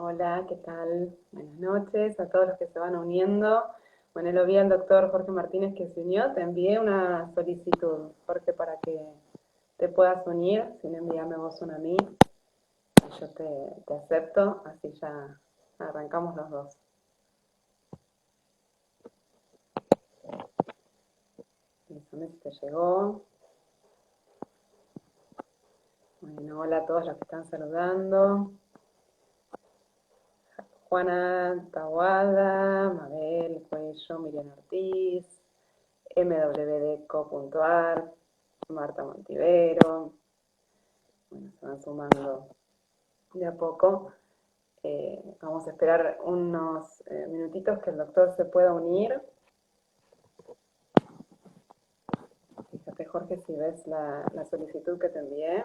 Hola, ¿qué tal? Buenas noches a todos los que se van uniendo. Bueno, lo vi al doctor Jorge Martínez que se unió. Te envié una solicitud, Jorge, para que te puedas unir. Sin enviarme vos una a mí, y yo te acepto, así ya arrancamos los dos. Avísame si te llegó. Bueno, hola a todos los que están saludando. Juana Tawada, Mabel Cuello, Miriam Ortiz, mwdeco.ar, Marta Montivero. Bueno, se van sumando de a poco. Vamos a esperar unos minutitos que el doctor se pueda unir. Fíjate, Jorge, si ves la solicitud que te envié.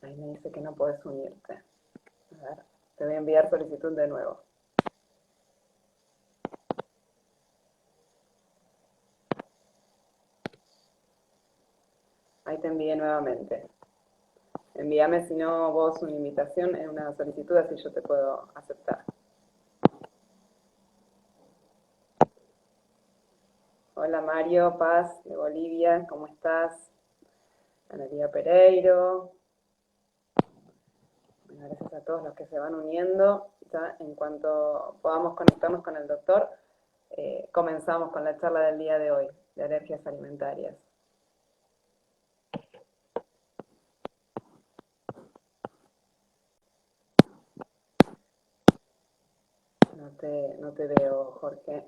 Ahí me dice que no puedes unirte. A ver, te voy a enviar solicitud de nuevo. Ahí te envié nuevamente. Envíame, si no, vos una invitación en una solicitud, así yo te puedo aceptar. Hola Mario Paz de Bolivia, ¿cómo estás? Analia Pereiro. Bueno, gracias a todos los que se van uniendo. Ya en cuanto podamos conectarnos con el doctor, comenzamos con la charla del día de hoy, de alergias alimentarias. No te veo, Jorge.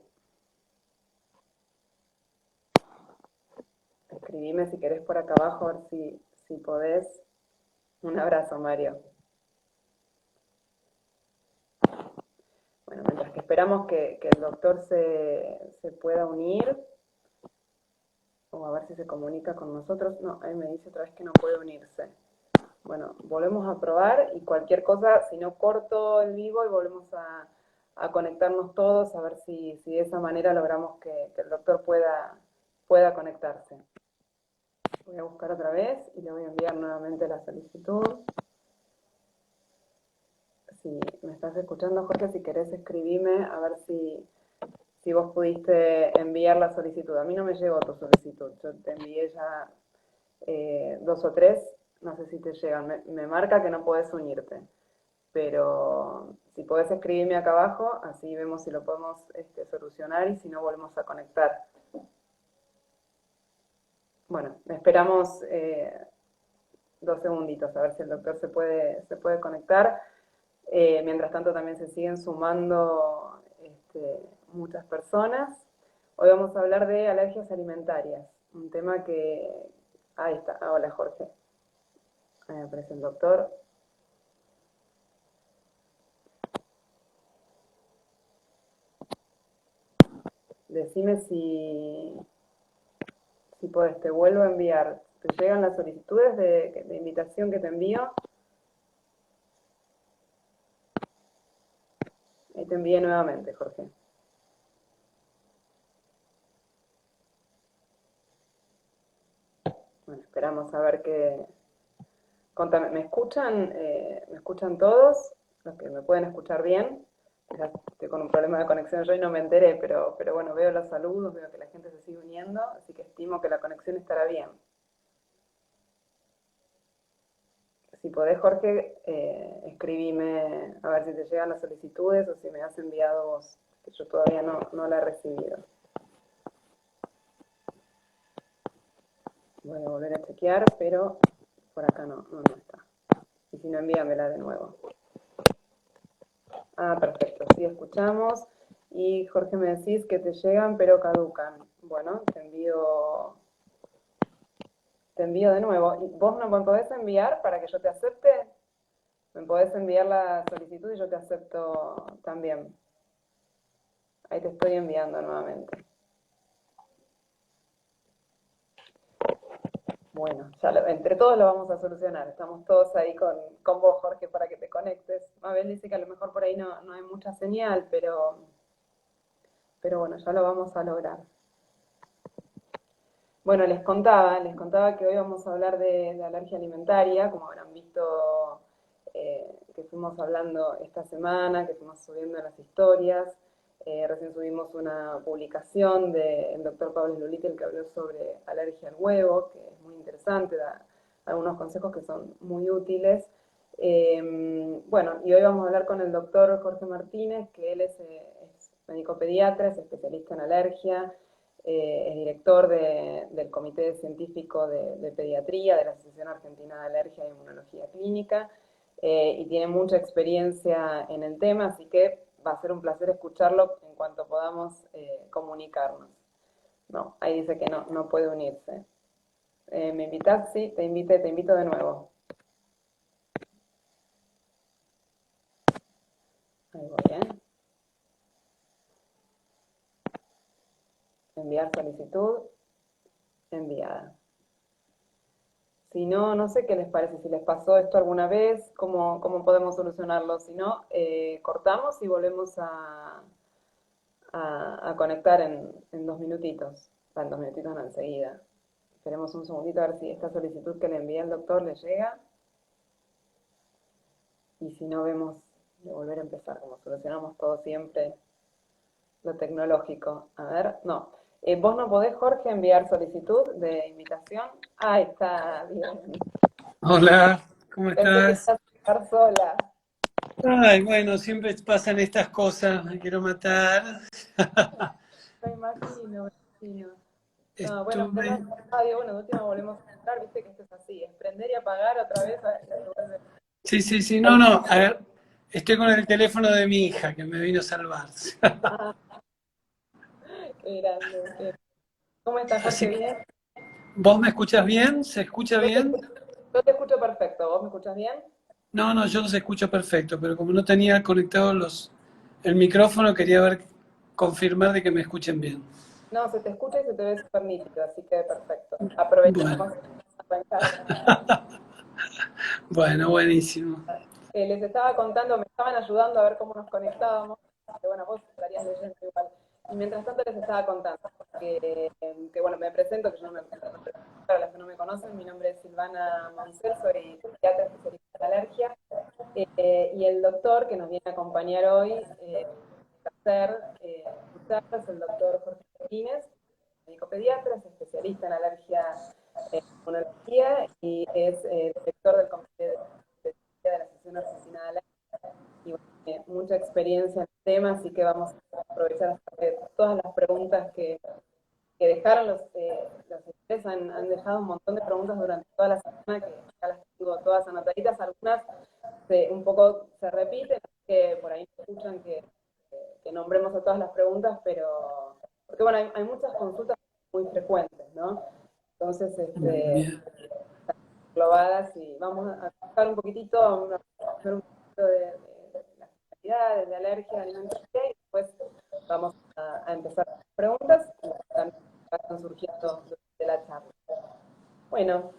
Escribime si querés por acá abajo, a ver si podés. Un abrazo, Mario. Bueno, mientras que esperamos que el doctor se pueda unir, o a ver si se comunica con nosotros. No, ahí me dice otra vez que no puede unirse. Bueno, volvemos a probar y cualquier cosa, si no corto el vivo y volvemos a conectarnos todos, a ver si de esa manera logramos que el doctor pueda conectarse. Voy a buscar otra vez y le voy a enviar nuevamente la solicitud. Si me estás escuchando, Jorge, si querés escribime a ver si vos pudiste enviar la solicitud. A mí no me llegó tu solicitud, yo te envié ya 2 o 3, no sé si te llegan. Me marca que no podés unirte, pero si podés escribirme acá abajo, así vemos si lo podemos solucionar y si no volvemos a conectar. Bueno, esperamos 2 segunditos a ver si el doctor se puede conectar. Mientras tanto también se siguen sumando muchas personas. Hoy vamos a hablar de alergias alimentarias, un tema que... Ahí está, hola Jorge. Ahí aparece el doctor. Decime si podés, te vuelvo a enviar. ¿Te llegan las solicitudes de invitación que te envío? Ahí te envié nuevamente, Jorge. Bueno, esperamos a ver qué... Contame, ¿me escuchan? ¿Me escuchan todos? Los que me pueden escuchar bien. Ya estoy con un problema de conexión yo y no me enteré, pero bueno, veo los saludos, veo que la gente se sigue uniendo, así que estimo que la conexión estará bien. Si podés, Jorge, escribime a ver si te llegan las solicitudes o si me has enviado vos, que yo todavía no la he recibido. Voy a volver a chequear, pero por acá no está. Y si no, envíamela de nuevo. Ah, perfecto, sí, escuchamos. Y Jorge, me decís que te llegan pero caducan. Bueno, te envío de nuevo. ¿Y vos no me podés enviar para que yo te acepte? ¿Me podés enviar la solicitud y yo te acepto también? Ahí te estoy enviando nuevamente. Bueno, entre todos lo vamos a solucionar. Estamos todos ahí con vos, Jorge, para que te conectes. Mabel dice que a lo mejor por ahí no hay mucha señal, pero bueno, ya lo vamos a lograr. Bueno, les contaba que hoy vamos a hablar de alergia alimentaria, como habrán visto que fuimos hablando esta semana, que fuimos subiendo las historias. Recién subimos una publicación del doctor Pablo Lulitel que habló sobre alergia al huevo, que es muy interesante, da algunos consejos que son muy útiles. Bueno, y hoy vamos a hablar con el doctor Jorge Martínez, que él es médico pediatra, es especialista en alergia, es director del Comité Científico de Pediatría de la Asociación Argentina de Alergia e Inmunología Clínica, y tiene mucha experiencia en el tema, así que va a ser un placer escucharlo en cuanto podamos comunicarnos. No, ahí dice que no puede unirse. ¿Me invitas? Sí, te invito de nuevo. Ahí voy, ¿eh? Enviar solicitud, enviada. Si no, no sé qué les parece, si les pasó esto alguna vez, cómo podemos solucionarlo. Si no, cortamos y volvemos a conectar en 2 minutitos. En 2 minutitos no, enseguida. Esperemos un segundito a ver si esta solicitud que le envía el doctor le llega. Y si no, vemos de volver a empezar, como solucionamos todo siempre, lo tecnológico. A ver, no. ¿Vos no podés, Jorge, enviar solicitud de invitación? Ahí está, bien. Hola, ¿cómo Pensé que estás? ibas a estar sola. Ay, bueno, siempre pasan estas cosas, me quiero matar. Me imagino, me imagino. No, bueno, Estuve... prender la radio, bueno, de última volvemos a entrar, viste que esto es así, es prender y apagar otra vez, a ver si se vuelve. Sí, sí, sí, no, no, a ver, estoy con el teléfono de mi hija que me vino a salvar. Ah, qué grande. ¿Cómo estás, Así Jorge? que, ¿Bien? ¿vos me escuchas bien? ¿Se escucha Yo te bien? escucho, yo te escucho perfecto, ¿vos me escuchas bien? No, no, yo los escucho perfecto, pero como no tenía conectado el micrófono, quería ver, confirmar de que me escuchen bien. No, se te escucha y se te ve súper nítido, así que perfecto. Aprovechamos Bueno, para arrancar. bueno, buenísimo. Les estaba contando, me estaban ayudando a ver cómo nos conectábamos, que bueno, vos estarías leyendo igual. Y mientras tanto les estaba contando que bueno, me presento, que yo no me presento, para los que no me conocen, mi nombre es Silvana Moncel, soy pediatra especialista en alergia, y el doctor que nos viene a acompañar hoy, placer escucharlo, es el doctor Jorge Martínez, médico pediatra, es especialista en alergia e inmunología y es director del comité de la Asociación Argentina de Alergia y bueno, tiene mucha experiencia en el tema, así que vamos a aprovechar hasta que todas las preguntas que dejaron los seguidores han dejado un montón de preguntas durante toda la semana, que ya las tengo todas anotaditas, algunas un poco se repiten, así que por ahí me escuchan que nombremos a todas las preguntas, pero porque bueno, hay muchas consultas muy frecuentes, ¿no? Entonces, Bien. englobadas y vamos a tocar un poquitito, a hacer un poquito de las actividades, de alergia alimentaria y después vamos a empezar con las preguntas y también están surgiendo durante la charla. Bueno,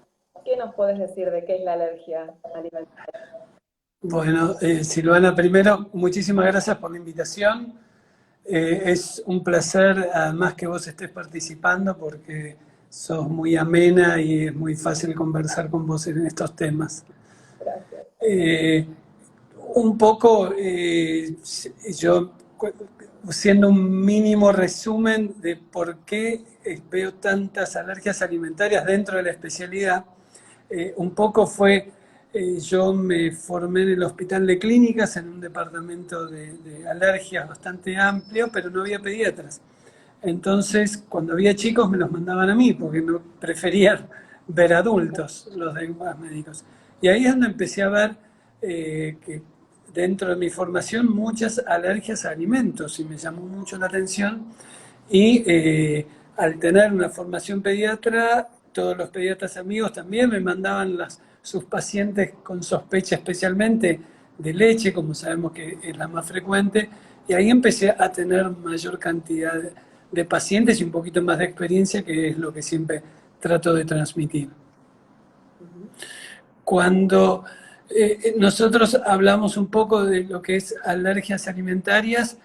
¿qué nos puedes decir de qué es la alergia alimentaria? Bueno, Silvana, primero, muchísimas gracias por la invitación. Es un placer, además, que vos estés participando porque sos muy amena y es muy fácil conversar con vos en estos temas. Gracias. Eh, un poco, yo, siendo un mínimo resumen de por qué veo tantas alergias alimentarias dentro de la especialidad, un poco fue, yo me formé en el hospital de clínicas, en un departamento de alergias bastante amplio, pero no había pediatras. Entonces, cuando había chicos me los mandaban a mí, porque no preferían ver adultos los demás médicos. Y ahí es donde empecé a ver que dentro de mi formación muchas alergias a alimentos y me llamó mucho la atención. Y al tener una formación pediatra, todos los pediatras amigos también me mandaban sus pacientes con sospecha especialmente de leche, como sabemos que es la más frecuente, y ahí empecé a tener mayor cantidad de pacientes y un poquito más de experiencia, que es lo que siempre trato de transmitir. Ujú. Cuando nosotros hablamos un poco de lo que es alergias alimentarias,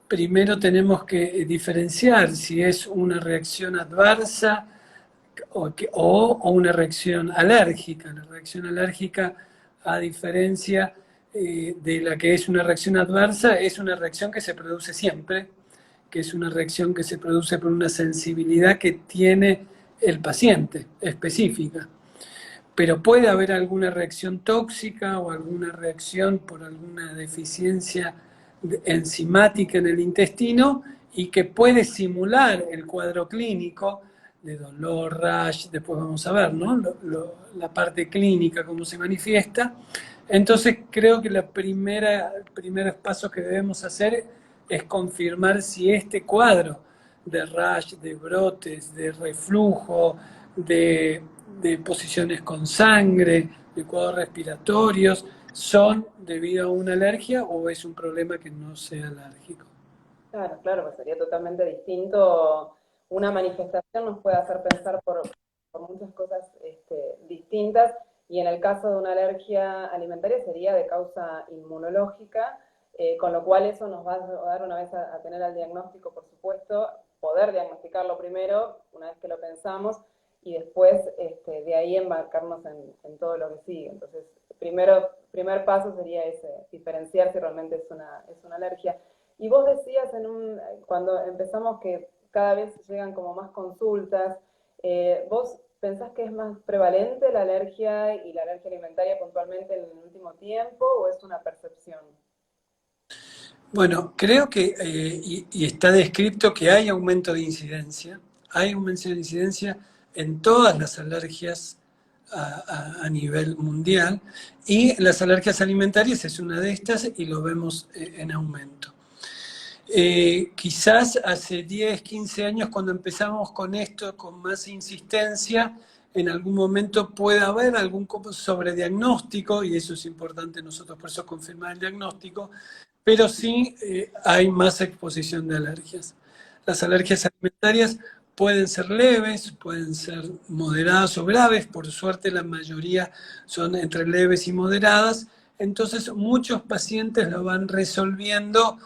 primero tenemos que diferenciar si es una reacción adversa o una reacción alérgica. La reacción alérgica, a diferencia de la que es una reacción adversa, es una reacción que se produce siempre, que es una reacción que se produce por una sensibilidad que tiene el paciente específica. Pero puede haber alguna reacción tóxica o alguna reacción por alguna deficiencia enzimática en el intestino y que puede simular el cuadro clínico de dolor, rash, después vamos a ver, ¿no? La parte clínica, cómo se manifiesta. Entonces creo que el primer paso que debemos hacer es confirmar si este cuadro de rash, de brotes, de reflujo, de posiciones con sangre, de cuadros respiratorios, son debido a una alergia o es un problema que no sea alérgico. Claro, claro, pues sería totalmente distinto. Una manifestación nos puede hacer pensar por muchas cosas distintas, y en el caso de una alergia alimentaria sería de causa inmunológica, con lo cual eso nos va a dar, una vez a tener el diagnóstico, por supuesto, poder diagnosticarlo primero, una vez que lo pensamos, y después de ahí embarcarnos en todo lo que sigue. Entonces, primer paso sería ese, diferenciar si realmente es una alergia. Y vos decías cuando empezamos que cada vez llegan como más consultas, ¿vos pensás que es más prevalente la alergia y la alergia alimentaria puntualmente en el último tiempo, o es una percepción? Bueno, creo que, y está descrito que hay aumento de incidencia en todas las alergias a nivel mundial, y las alergias alimentarias es una de estas y lo vemos en aumento. Quizás hace 10, 15 años, cuando empezamos con esto con más insistencia, en algún momento puede haber algún sobrediagnóstico, y eso es importante nosotros por eso confirmar el diagnóstico, pero sí hay más exposición de alergias. Las alergias alimentarias pueden ser leves, pueden ser moderadas o graves, por suerte la mayoría son entre leves y moderadas, entonces muchos pacientes lo van resolviendo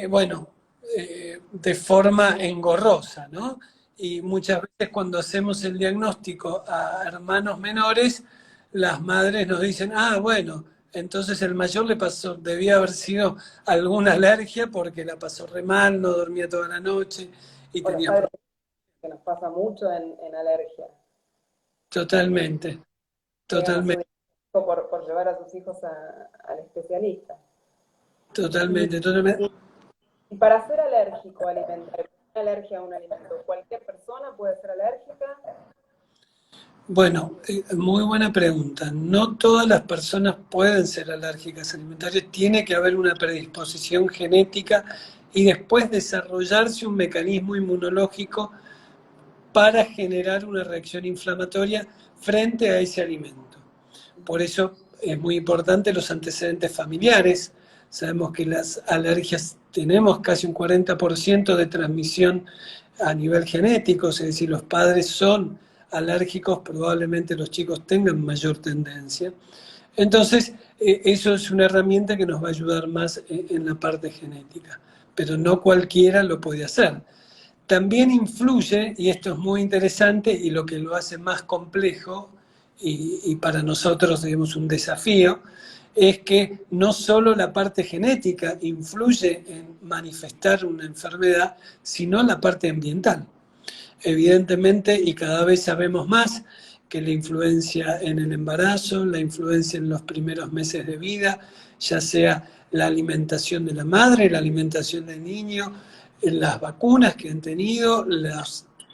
bueno, de forma engorrosa, ¿no? Y muchas veces cuando hacemos el diagnóstico a hermanos menores, las madres nos dicen, ah, bueno, entonces el mayor le pasó, debía haber sido alguna alergia porque la pasó re mal, no dormía toda la noche y O los tenía padres, problemas. que nos pasa mucho en alergia, también Totalmente, llegan a totalmente, subir por llevar a sus hijos al especialista. Y, totalmente, totalmente. y para ser alérgico alimentario, alergia a un alimento, ¿cualquier persona puede ser alérgica? Bueno, muy buena pregunta. No todas las personas pueden ser alérgicas alimentarias, tiene que haber una predisposición genética y después desarrollarse un mecanismo inmunológico para generar una reacción inflamatoria frente a ese alimento. Por eso es muy importante los antecedentes familiares. Sabemos que las alergias tenemos casi un 40% de transmisión a nivel genético, es decir, los padres son alérgicos, probablemente los chicos tengan mayor tendencia. Entonces, eso es una herramienta que nos va a ayudar más en la parte genética, pero no cualquiera lo puede hacer. También influye, y esto es muy interesante y lo que lo hace más complejo y para nosotros digamos un desafío, es que no solo la parte genética influye en manifestar una enfermedad, sino la parte ambiental. Evidentemente, y cada vez sabemos más, que la influencia en el embarazo, la influencia en los primeros meses de vida, ya sea la alimentación de la madre, la alimentación del niño, las vacunas que han tenido,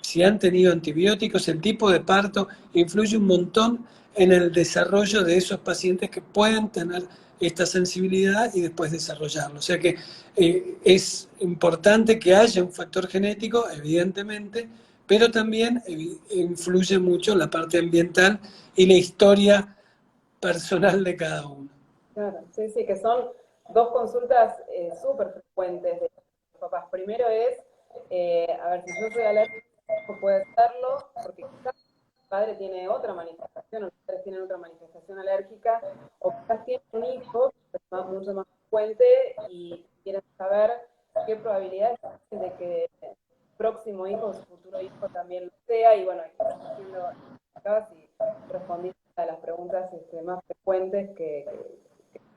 si han tenido antibióticos, el tipo de parto, influye un montón en el desarrollo de esos pacientes que pueden tener esta sensibilidad y después desarrollarlo. O sea que es importante que haya un factor genético, evidentemente, pero también influye mucho la parte ambiental y la historia personal de cada uno. Claro, sí, sí, que son dos consultas súper frecuentes de los papás. Primero es, a ver, si yo soy alérgico, puede serlo, porque quizás el padre tiene otra manifestación, o los padres tienen otra manifestación alérgica, o quizás tiene un hijo que es mucho más frecuente y quieren saber qué qué probabilidades de que el próximo hijo o su futuro hijo también lo sea, y bueno, haciendo acá, si respondiste a las preguntas más frecuentes que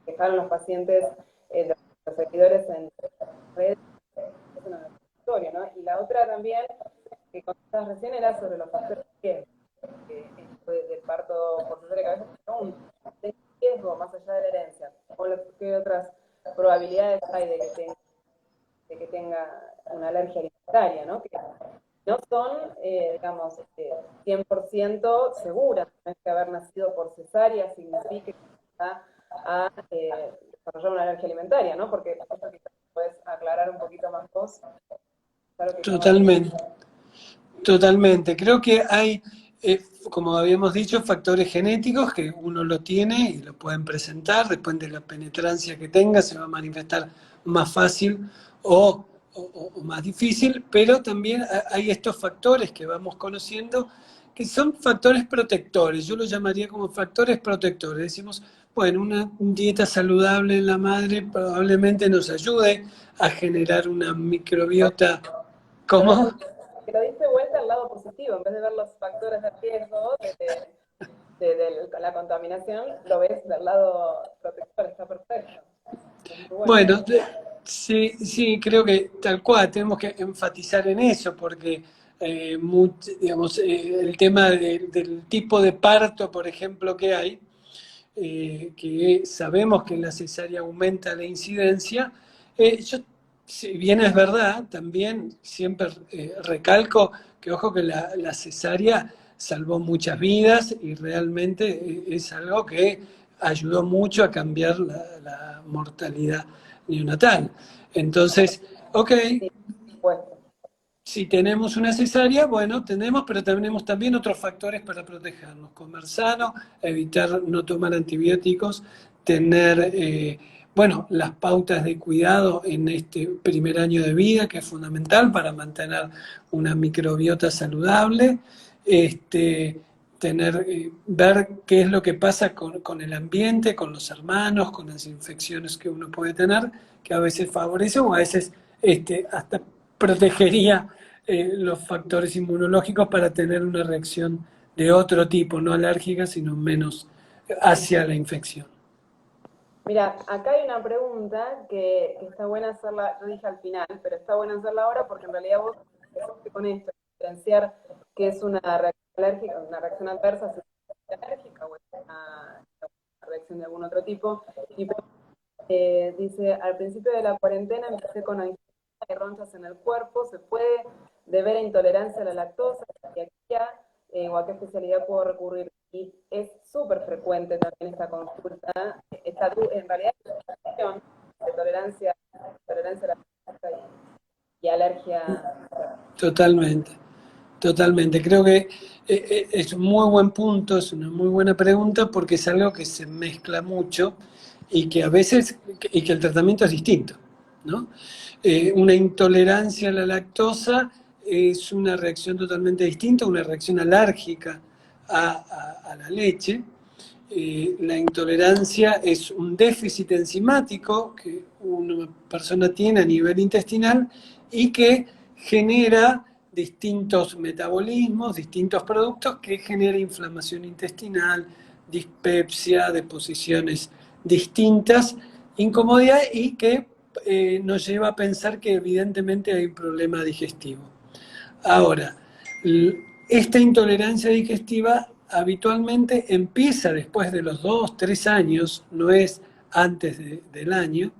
dejaron los pacientes, los seguidores en redes, es una historia, ¿no? Y la otra también, que contabas recién, era sobre los factores de esto del parto por cesárea, que a veces preguntan, ¿hay riesgo más allá de la herencia? ¿O qué otras probabilidades hay de que tenga una alergia alimentaria, ¿no? Que no son, digamos, 100% seguras. No es que haber nacido por cesárea signifique que va a desarrollar una alergia alimentaria, ¿no? Porque esto quizás puedes aclarar un poquito más vos. Claro que Totalmente, totalmente. Creo que hay, como habíamos dicho, factores genéticos que uno lo tiene y lo pueden presentar, depende de la penetrancia que tenga, se va a manifestar más fácil o más difícil, pero también hay estos factores que vamos conociendo que son factores protectores. Yo lo llamaría como factores protectores. Decimos, bueno, una dieta saludable en la madre probablemente nos ayude a generar una microbiota. ¿Cómo? que lo diste vuelta al lado positivo, en vez de ver los factores de riesgo de la contaminación, lo ves del lado protector, está perfecto. Bueno, sí, sí, creo que tal cual, tenemos que enfatizar en eso, porque digamos, el tema del tipo de parto, por ejemplo, que hay, que sabemos que en la cesárea aumenta la incidencia. Yo, si bien es verdad, también siempre recalco que ojo que la cesárea salvó muchas vidas y realmente es algo que ayudó mucho a cambiar la mortalidad neonatal. Entonces, ok, Sí, bueno. si tenemos una cesárea, bueno, tenemos, pero tenemos también otros factores para protegernos. Comer sano, evitar no tomar antibióticos, tener, bueno, las pautas de cuidado en este primer año de vida, que es fundamental para mantener una microbiota saludable, tener, ver qué es lo que pasa con el ambiente, con los hermanos, con las infecciones que uno puede tener, que a veces favorece o a veces hasta protegería los factores inmunológicos para tener una reacción de otro tipo, no alérgica, sino menos hacia la infección. Mira, acá hay una pregunta que está buena hacerla, yo dije al final, pero está buena hacerla ahora porque en realidad vos empezaste con esto, diferenciar qué es una reacción alérgica, una reacción adversa, si es alérgica o es una reacción de algún otro tipo. Y dice, al principio de la cuarentena empecé con anginas y ronchas en el cuerpo, ¿se puede deber a intolerancia a la lactosa, celiaquía, o a qué especialidad puedo recurrir? Y es súper frecuente también esta consulta, en realidad es una cuestión de tolerancia a la lactosa y alergia. Totalmente, totalmente. Creo que es un muy buen punto, es una muy buena pregunta porque es algo que se mezcla mucho y que a veces, y que el tratamiento es distinto, ¿no? Una intolerancia a la lactosa es una reacción totalmente distinta, una reacción alérgica a la leche. La intolerancia es un déficit enzimático que una persona tiene a nivel intestinal y que genera distintos metabolismos, distintos productos que genera inflamación intestinal, dispepsia, deposiciones distintas, incomodidad y que nos lleva a pensar que evidentemente hay un problema digestivo. Ahora, esta intolerancia digestiva habitualmente empieza después de los 2, 3 años, no es antes del año,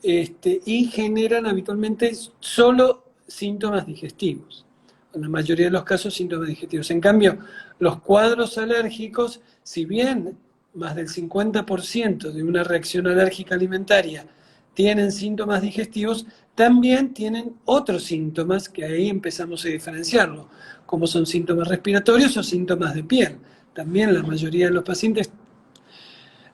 y generan habitualmente solo síntomas digestivos. En la mayoría de los casos, síntomas digestivos. En cambio, los cuadros alérgicos, si bien más del 50% de una reacción alérgica alimentaria tienen síntomas digestivos, también tienen otros síntomas que ahí empezamos a diferenciarlo, como son síntomas respiratorios o síntomas de piel. También la mayoría de los pacientes,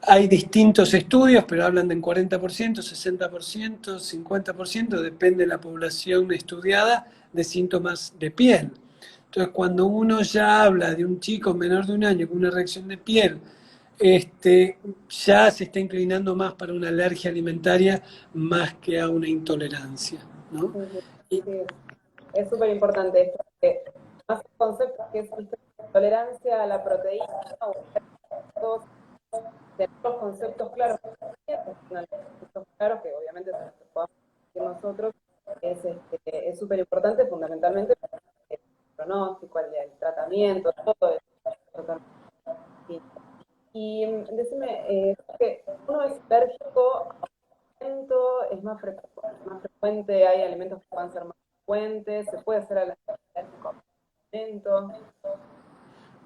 hay distintos estudios, pero hablan de un 40%, 60%, 50%, depende de la población estudiada, de síntomas de piel. Entonces, cuando uno ya habla de un chico menor de un año con una reacción de piel, ya se está inclinando más para una alergia alimentaria más que a una intolerancia. ¿no? Sí, sí, Y, sí. Es súper importante esto, que más conceptos que es ¿viste? Tolerancia a la proteína, o todos tener los conceptos claros, los conceptos claros que obviamente son los que podamos decir nosotros, es súper importante fundamentalmente el pronóstico, el tratamiento, todo es totalmente distinto. Y decime, que uno es alérgico a un alimento, más frecuente, hay alimentos que puedan ser más frecuentes, se puede ser alérgico a alimentos.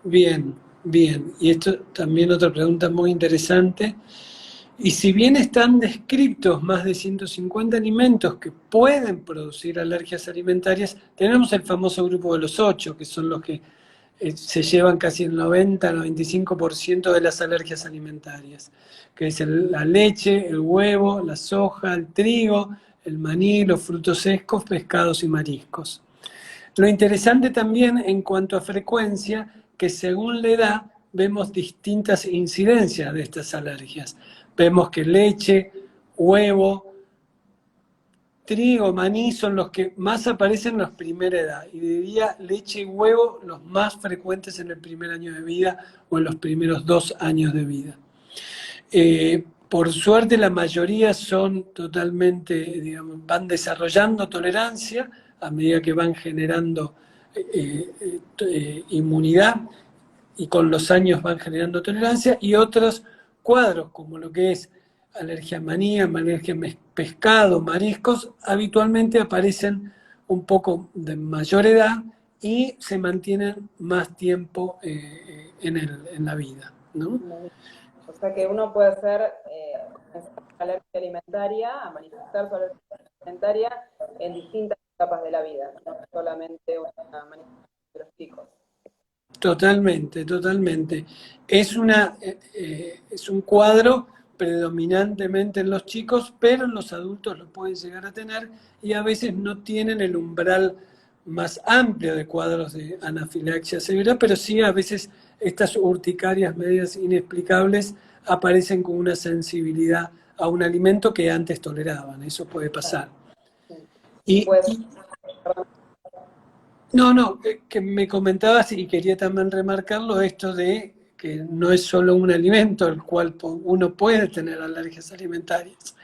bien, bien. Y esto también otra pregunta muy interesante. Y si bien están descritos más de 150 alimentos que pueden producir alergias alimentarias, tenemos el famoso grupo de los 8, que son los que se llevan casi el 90-95% de las alergias alimentarias, que es la leche, el huevo, la soja, el trigo, el maní, los frutos secos, pescados y mariscos. Lo interesante también en cuanto a frecuencia, que según la edad vemos distintas incidencias de estas alergias. Vemos que leche, huevo, trigo, maní son los que más aparecen en la primera edad y diría leche y huevo los más frecuentes en el primer año de vida o en los primeros 2 años de vida. Por suerte la mayoría son totalmente, digamos, van desarrollando tolerancia a medida que van generando inmunidad y con los años van generando tolerancia, y otros cuadros como lo que es alergia a maní, alergia a pescado, mariscos, habitualmente aparecen un poco de mayor edad y se mantienen más tiempo en la vida, ¿no? O sea que uno puede hacer alergia alimentaria, a manifestar su alergia alimentaria en distintas etapas de la vida, no solamente una manifestación de los chicos. Totalmente, totalmente. Es un cuadro predominantemente en los chicos, pero en los adultos lo pueden llegar a tener y a veces no tienen el umbral más amplio de cuadros de anafilaxia severa, pero sí a veces estas urticarias medias inexplicables aparecen con una sensibilidad a un alimento que antes toleraban. Eso puede pasar. Sí. Y Y, pues, y no, no, que me comentabas y quería también remarcarlo, esto de que no es solo un alimento el cual uno puede tener alergias alimentarias.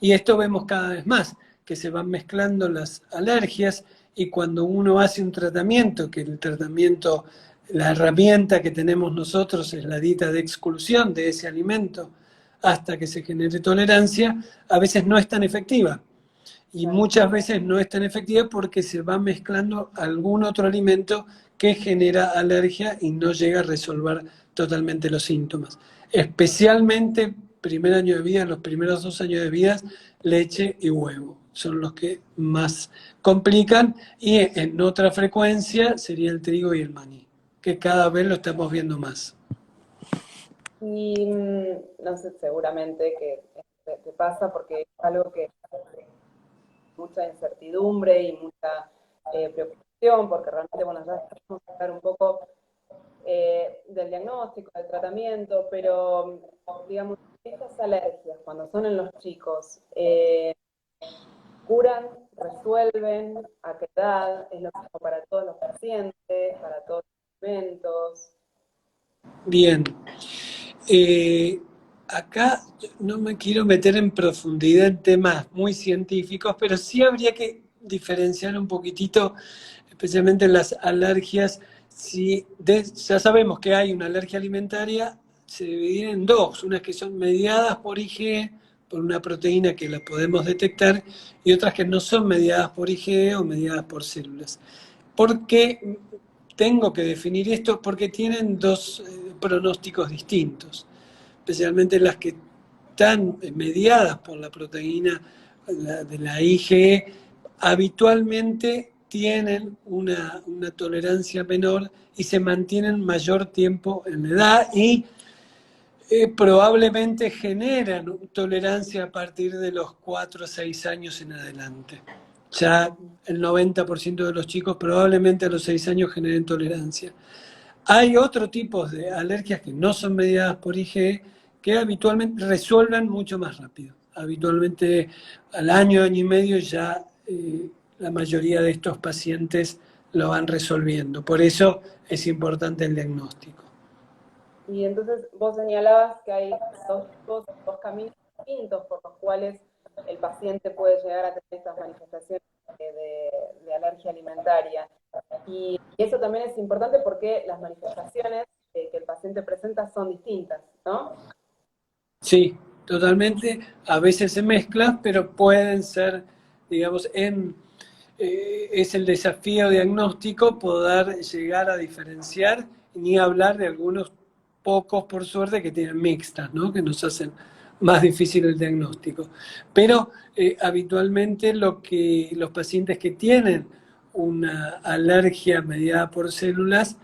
Y esto vemos cada vez más, que se van mezclando las alergias y cuando uno hace un tratamiento, que el tratamiento, la herramienta que tenemos nosotros es la dieta de exclusión de ese alimento hasta que se genere tolerancia, a veces no es tan efectiva y muchas veces no es tan efectiva porque se va mezclando algún otro alimento que genera alergia y no llega a resolver totalmente los síntomas. Especialmente primer año de vida, los primeros 2 años de vida, leche y huevo son los que más complican y en otra frecuencia sería el trigo y el maní, que cada vez lo estamos viendo más. y no sé, seguramente que te pasa porque es algo que mucha incertidumbre y mucha preocupación, porque realmente, bueno, ya vamos a hablar un poco del diagnóstico, del tratamiento, pero digamos, estas alergias, cuando son en los chicos, curan, resuelven, a qué edad, es lo mismo para todos los pacientes, para todos los alimentos. Bien, Eh, acá no me quiero meter en profundidad en temas muy científicos, pero sí habría que diferenciar un poquitito, especialmente en las alergias. Si ya sabemos que hay una alergia alimentaria, se dividen en dos, unas que son mediadas por IgE, por una proteína que la podemos detectar, y otras que no son mediadas por IgE o mediadas por células. ¿Por qué tengo que definir esto? Porque tienen dos pronósticos distintos, especialmente las que están mediadas por la proteína de la IgE, habitualmente tienen una tolerancia menor y se mantienen mayor tiempo en la edad y probablemente generan tolerancia a partir de los 4 o 6 años en adelante. Ya el 90% de los chicos probablemente a los 6 años generen tolerancia. Hay otro tipo de alergias que no son mediadas por IgE que habitualmente resuelven mucho más rápido. Habitualmente al año, año y medio ya la mayoría de estos pacientes lo van resolviendo. Por eso es importante el diagnóstico. Y entonces vos señalabas que hay dos caminos distintos por los cuales el paciente puede llegar a tener estas manifestaciones de alergia alimentaria. Y eso también es importante porque las manifestaciones que el paciente presenta son distintas, ¿no? Sí, totalmente. A veces se mezclan, pero pueden ser, digamos, es el desafío diagnóstico poder llegar a diferenciar, ni hablar de algunos pocos, por suerte, que tienen mixtas, ¿no? Que nos hacen más difícil el diagnóstico. Pero habitualmente los pacientes que tienen una alergia mediada por células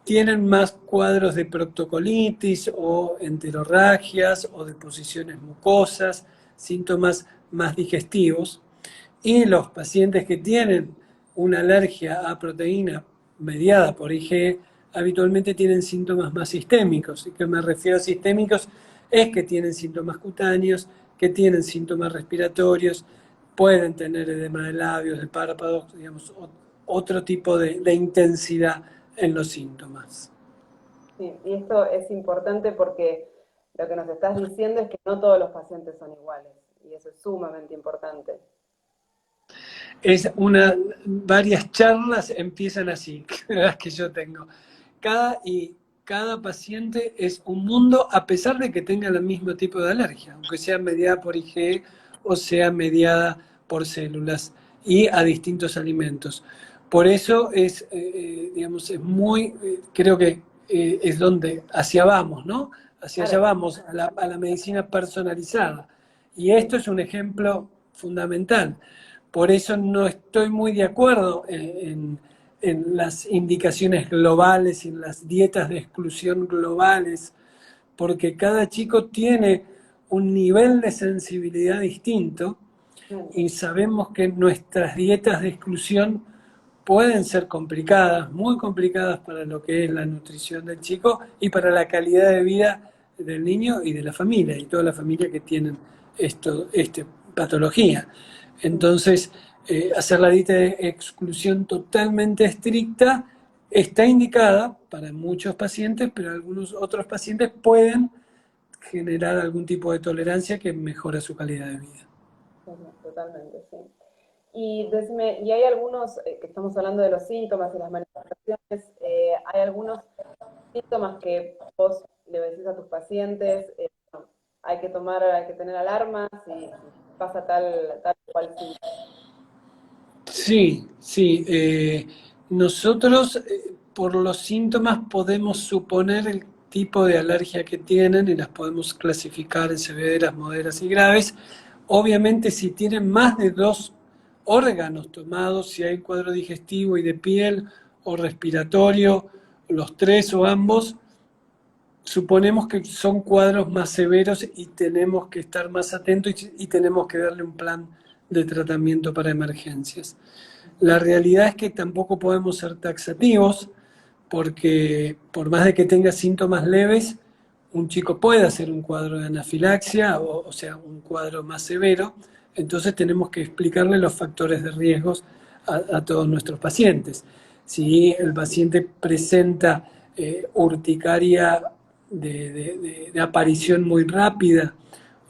tienen más cuadros de proctocolitis o enterorragias o deposiciones mucosas, síntomas más digestivos. Y los pacientes que tienen una alergia a proteína mediada por IgE habitualmente tienen síntomas más sistémicos. ¿Y que me refiero a sistémicos? Es que tienen síntomas cutáneos, que tienen síntomas respiratorios, pueden tener edema de labios, de párpados, digamos, otro tipo de intensidad en los síntomas. Sí, y esto es importante porque lo que nos estás diciendo es que no todos los pacientes son iguales, y eso es sumamente importante. Varias charlas empiezan así, las que yo tengo. Cada paciente es un mundo a pesar de que tenga el mismo tipo de alergia, aunque sea mediada por IgE o sea mediada por células y a distintos alimentos. Por eso digamos, creo que es donde hacia vamos, ¿no? Hacia allá Claro. vamos, a la medicina personalizada. Y esto es un ejemplo fundamental. Por eso no estoy muy de acuerdo en las indicaciones globales y en las dietas de exclusión globales, porque cada chico tiene un nivel de sensibilidad distinto y sabemos que nuestras dietas de exclusión pueden ser complicadas, muy complicadas para lo que es la nutrición del chico y para la calidad de vida del niño y de la familia y toda la familia que tienen esta patología. Entonces, hacer la dieta de exclusión totalmente estricta está indicada para muchos pacientes, pero algunos otros pacientes pueden generar algún tipo de tolerancia que mejora su calidad de vida. Totalmente, sí. Y decime, y hay algunos, que estamos hablando de los síntomas y las manifestaciones, hay algunos síntomas que vos le decís a tus pacientes, no, hay que tener alarmas si pasa tal cual síntoma. Sí, sí. Nosotros por los síntomas podemos suponer el tipo de alergia que tienen y las podemos clasificar en severas, moderas y graves. Obviamente si tienen más de 2 órganos tomados, si hay cuadro digestivo y de piel o respiratorio, los 3 o ambos, suponemos que son cuadros más severos y tenemos que estar más atentos y tenemos que darle un plan de tratamiento para emergencias. La realidad es que tampoco podemos ser taxativos porque por más de que tenga síntomas leves, un chico puede hacer un cuadro de anafilaxia, o sea, un cuadro más severo, entonces tenemos que explicarle los factores de riesgos a todos nuestros pacientes. Si el paciente presenta urticaria de aparición muy rápida,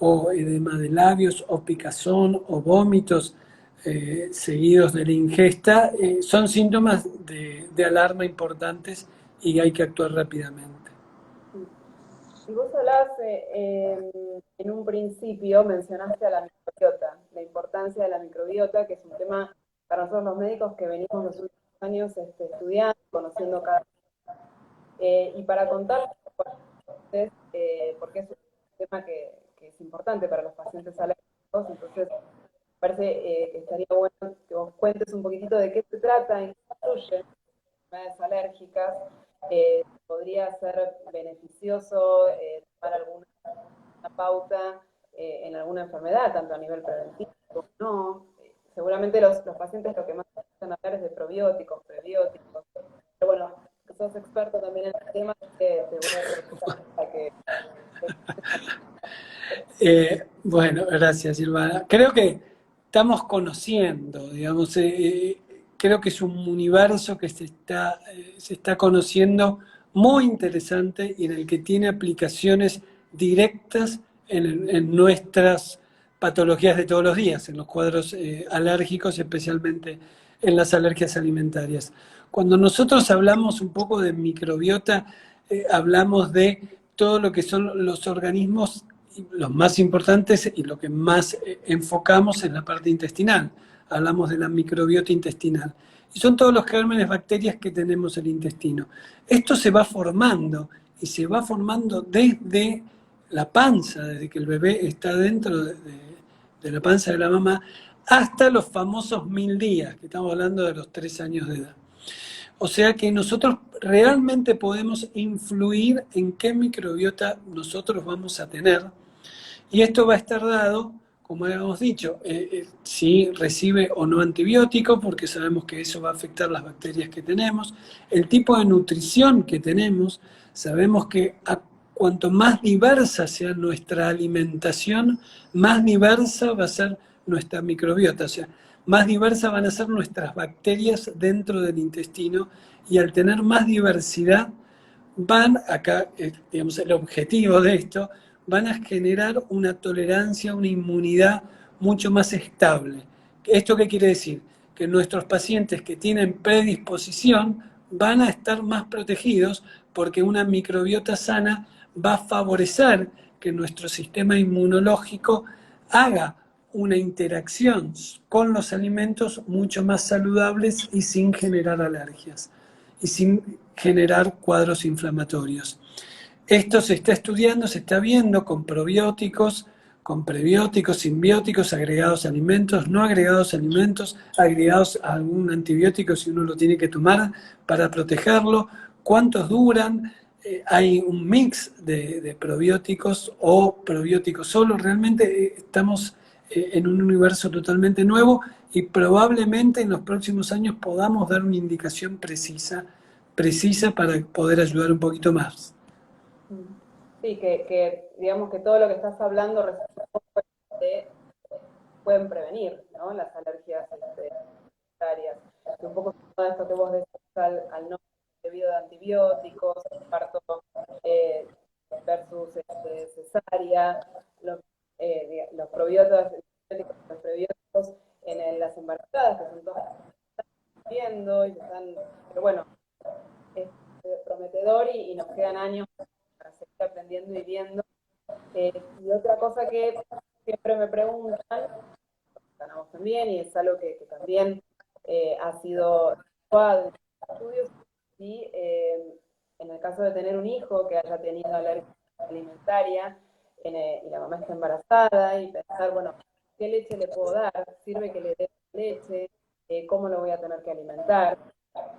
o edema de labios, o picazón, o vómitos seguidos de la ingesta, son síntomas de alarma importantes y hay que actuar rápidamente. Y vos hablabas en un principio, mencionaste a la microbiota, la importancia de la microbiota, que es un tema para nosotros los médicos que venimos los últimos años estudiando, conociendo cada y para contar porque es un tema que es importante para los pacientes alérgicos, entonces me parece que estaría bueno que vos cuentes un poquitito de qué se trata, en qué influyen enfermedades alérgicas, podría ser beneficioso tomar alguna pauta en alguna enfermedad, tanto a nivel preventivo como no. Seguramente los pacientes lo que más necesitan hablar es de probióticos, prebióticos, pero bueno, sos experto también en el tema, te voy a preguntar para que... Bueno, gracias, Silvana. Creo que estamos conociendo, digamos, creo que es un universo que se está conociendo muy interesante y en el que tiene aplicaciones directas en nuestras patologías de todos los días, en los cuadros alérgicos, especialmente en las alergias alimentarias. Cuando nosotros hablamos un poco de microbiota, hablamos de todo lo que son los organismos, los más importantes y lo que más enfocamos en la parte intestinal. Hablamos de la microbiota intestinal. Y son todos los gérmenes, bacterias que tenemos en el intestino. Esto se va formando y se va formando desde la panza, desde que el bebé está dentro de la panza de la mamá, hasta los famosos 1000 días, que estamos hablando de los 3 años de edad. O sea que nosotros realmente podemos influir en qué microbiota nosotros vamos a tener, y esto va a estar dado, como habíamos dicho, si recibe o no antibiótico, porque sabemos que eso va a afectar las bacterias que tenemos, el tipo de nutrición que tenemos, sabemos que cuanto más diversa sea nuestra alimentación, más diversa va a ser nuestra microbiota, o sea, más diversas van a ser nuestras bacterias dentro del intestino, y al tener más diversidad, van acá, digamos, el objetivo de esto, van a generar una tolerancia, una inmunidad mucho más estable. ¿Esto qué quiere decir? Que nuestros pacientes que tienen predisposición van a estar más protegidos porque una microbiota sana va a favorecer que nuestro sistema inmunológico haga una interacción con los alimentos mucho más saludables y sin generar alergias y sin generar cuadros inflamatorios. Esto se está estudiando, se está viendo con probióticos, con prebióticos, simbióticos, agregados a alimentos, no agregados a alimentos, agregados a algún antibiótico si uno lo tiene que tomar para protegerlo, cuántos duran. Hay un mix de probióticos o probióticos solo. Realmente estamos en un universo totalmente nuevo y probablemente en los próximos años podamos dar una indicación precisa para poder ayudar un poquito más. Sí, que digamos que todo lo que estás hablando pueden prevenir, ¿no? Las alergias alimentarias. Un poco todo esto que vos decís al no debido de antibióticos, parto eh, versus cesárea, los probióticos, los prebióticos las embarazadas, que son todas que están viendo y están, pero bueno, es prometedor y nos quedan años para seguir aprendiendo y viendo. Y otra cosa que siempre me preguntan, a vos también, y es algo que también ha sido probado en estudios, y en el caso de tener un hijo que haya tenido alergia alimentaria y la mamá está embarazada, y pensar, bueno, ¿qué leche le puedo dar? ¿Sirve que le dé leche? ¿Cómo lo voy a tener que alimentar?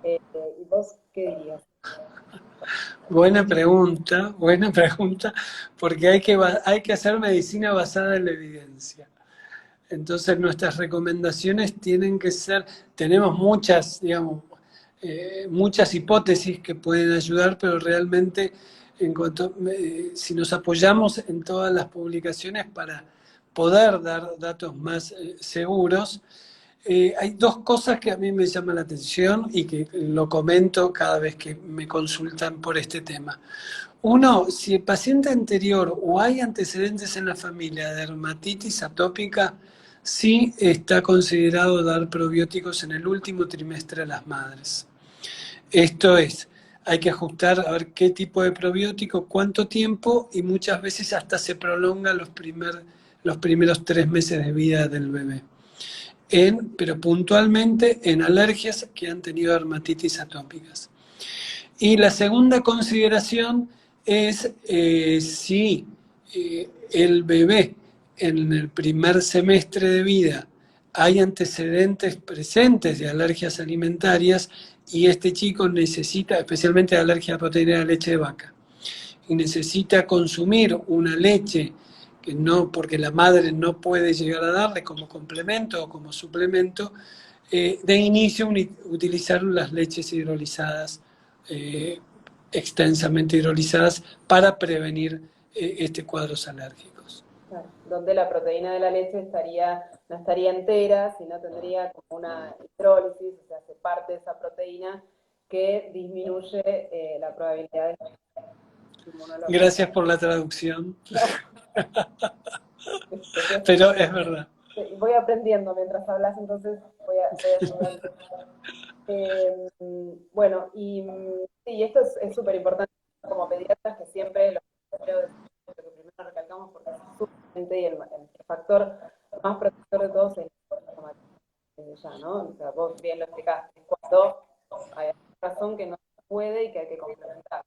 ¿Y vos qué dirías? Buena pregunta, porque hay que hacer medicina basada en la evidencia. Entonces nuestras recomendaciones tienen que ser, tenemos muchas, digamos, muchas hipótesis que pueden ayudar, pero realmente si nos apoyamos en todas las publicaciones para poder dar datos más seguros, hay dos cosas que a mí me llaman la atención y que lo comento cada vez que me consultan por este tema. Uno, si el paciente anterior o hay antecedentes en la familia de dermatitis atópica, sí está considerado dar probióticos en el último trimestre a las madres. Esto es, hay que ajustar a ver qué tipo de probiótico, cuánto tiempo, y muchas veces hasta se prolonga los primeros 3 meses de vida del bebé. Pero puntualmente en alergias que han tenido dermatitis atópicas. Y la segunda consideración es si el bebé en el primer semestre de vida hay antecedentes presentes de alergias alimentarias y este chico necesita, especialmente de alergia a proteína de leche de vaca, y necesita consumir una leche que no, porque la madre no puede llegar a darle como complemento o como suplemento, de inicio utilizar las leches hidrolizadas, extensamente hidrolizadas, para prevenir cuadros alérgicos. Claro, donde la proteína de la leche estaría no estaría entera, sino tendría como una hidrólisis, o sea, se parte de esa proteína que disminuye la probabilidad de inmunológica. Gracias por la traducción, Yo pero es verdad. voy aprendiendo mientras hablas, entonces voy ayudando. Bueno, y sí, esto es súper importante como pediatras, que siempre lo que primero recalcamos, porque es súper importante y el factor más protector de todos es ya, ¿no? O sea, vos bien lo explicaste, cuando hay razón que no se puede y que hay que complementar.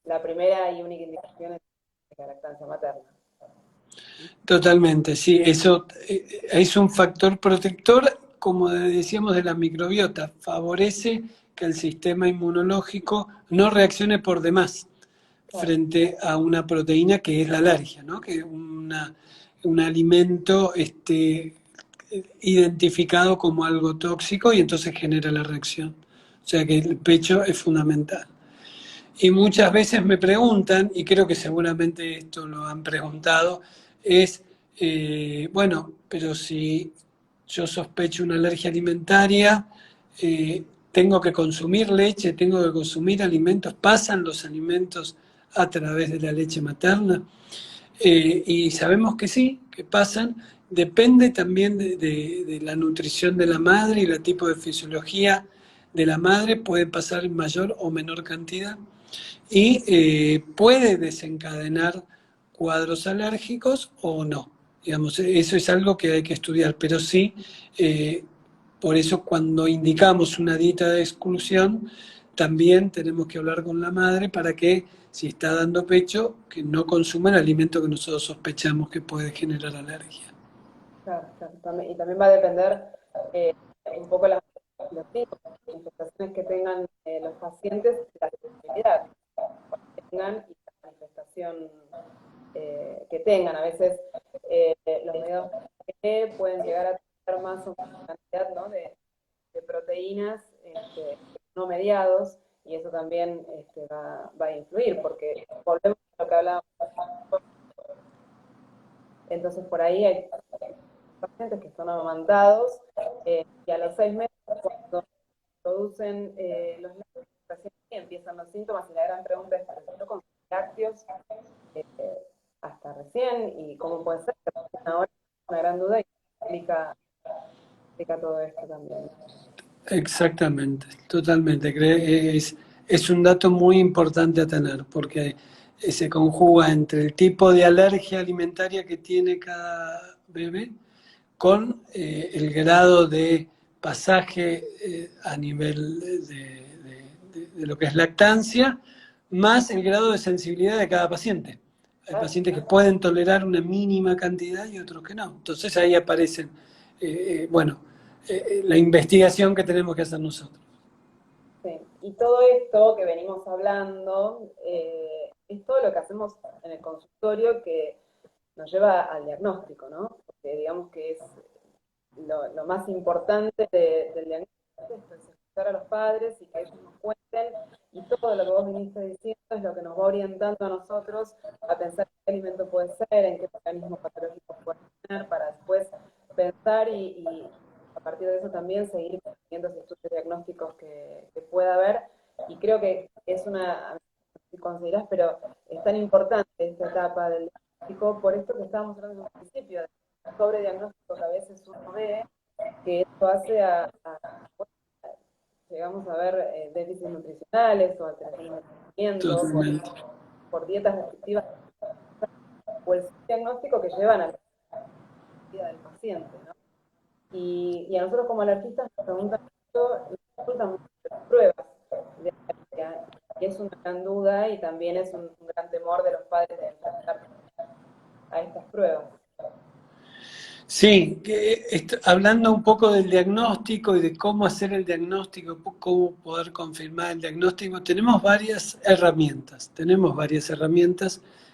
La primera y única indicación es la lactancia materna. Totalmente, sí, eso es un factor protector, como decíamos, de la microbiota, favorece que el sistema inmunológico no reaccione por demás Claro, frente a una proteína que es la alergia, ¿no? Que es un alimento identificado como algo tóxico y entonces genera la reacción. O sea que el pecho es fundamental. Y muchas veces me preguntan, y creo que seguramente esto lo han preguntado, es, bueno, pero si yo sospecho una alergia alimentaria, tengo que consumir leche, tengo que consumir alimentos, ¿pasan los alimentos a través de la leche materna? Y sabemos que sí, que pasan. Depende también de la nutrición de la madre y el tipo de fisiología de la madre, puede pasar en mayor o menor cantidad y puede desencadenar cuadros alérgicos o no. Digamos, eso es algo que hay que estudiar, pero sí, eh, por eso cuando indicamos una dieta de exclusión, también tenemos que hablar con la madre para que, si está dando pecho, que no consuma el alimento que nosotros sospechamos que puede generar alergia. claro, claro. Y también va a depender eh, un poco los tipos de manifestaciones que tengan los pacientes, la sensibilidad que tengan y la manifestación que tengan. A veces los medios pueden llegar a tener más o menos cantidad, ¿no? de proteínas no mediados, y eso también va a influir, porque volvemos a lo que hablábamos. Entonces, por ahí hay pacientes que son amamantados y a los 6 meses, cuando producen los lácteos, recién empiezan los síntomas, y la gran pregunta es: ¿pero yo con lácteos eh, hasta recién? ¿Y cómo puede ser? Ahora es una gran duda y explica todo esto también. Exactamente, totalmente. Es un dato muy importante a tener porque se conjuga entre el tipo de alergia alimentaria que tiene cada bebé con el grado de pasaje a nivel de lo que es lactancia, más el grado de sensibilidad de cada paciente. Hay Claro, pacientes que pueden tolerar una mínima cantidad y otros que no. Entonces ahí aparecen, bueno, la investigación que tenemos que hacer nosotros. sí. Y todo esto que venimos hablando es todo lo que hacemos en el consultorio, que nos lleva al diagnóstico, ¿no? Porque digamos que es lo más importante del diagnóstico, es escuchar a los padres y que ellos nos cuenten, y todo lo que vos viniste diciendo es lo que nos va orientando a nosotros a pensar qué alimento puede ser, en qué mecanismo patológico puede tener, para después pensar y a partir de eso también seguir viendo esos estudios diagnósticos que pueda haber. Y creo que es una, si considerás, pero es tan importante esta etapa del diagnóstico, por esto que estábamos hablando en un principio, sobre diagnóstico que a veces uno ve, que esto hace llegamos a ver déficits nutricionales o alteraciones de rendimiento Totalmente. por dietas restrictivas, o el diagnóstico que llevan a la vida del paciente, ¿no? Y a nosotros como alergistas nos preguntan mucho, nos consultan mucho las pruebas de alergia, y es una gran duda y también es un gran temor de los padres de enfrentar a estas pruebas. Sí, hablando un poco del diagnóstico y de cómo hacer el diagnóstico, cómo poder confirmar el diagnóstico, tenemos varias herramientas